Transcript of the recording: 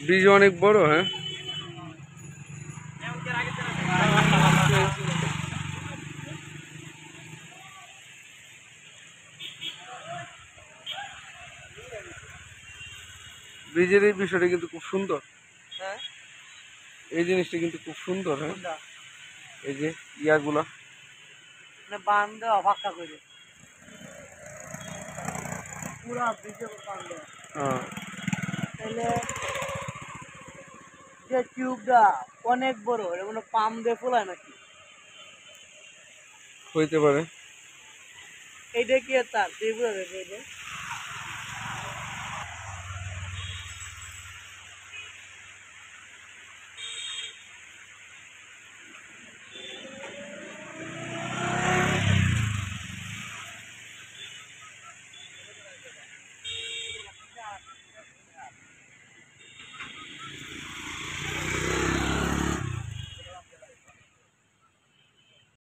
Bridge অনেক বড়। হ্যাঁ, ব্রিজের এই বিষয়টা কিন্তু খুব সুন্দর। হ্যাঁ, এই জিনিসটা কিন্তু খুব সুন্দর। হ্যাঁ, এই যে ইয়াগুলা বান দেওয়া ফাঁকা করে পুরা ব্রিজে বান দেওয়া। হ্যাঁ, তাহলে যে টিউবটা অনেক বড়, এটা কোনো পাম্প দিয়ে ফোলায় নাকি? হইতে পারে। এইটা কি তার ত্রিপুরা রেখে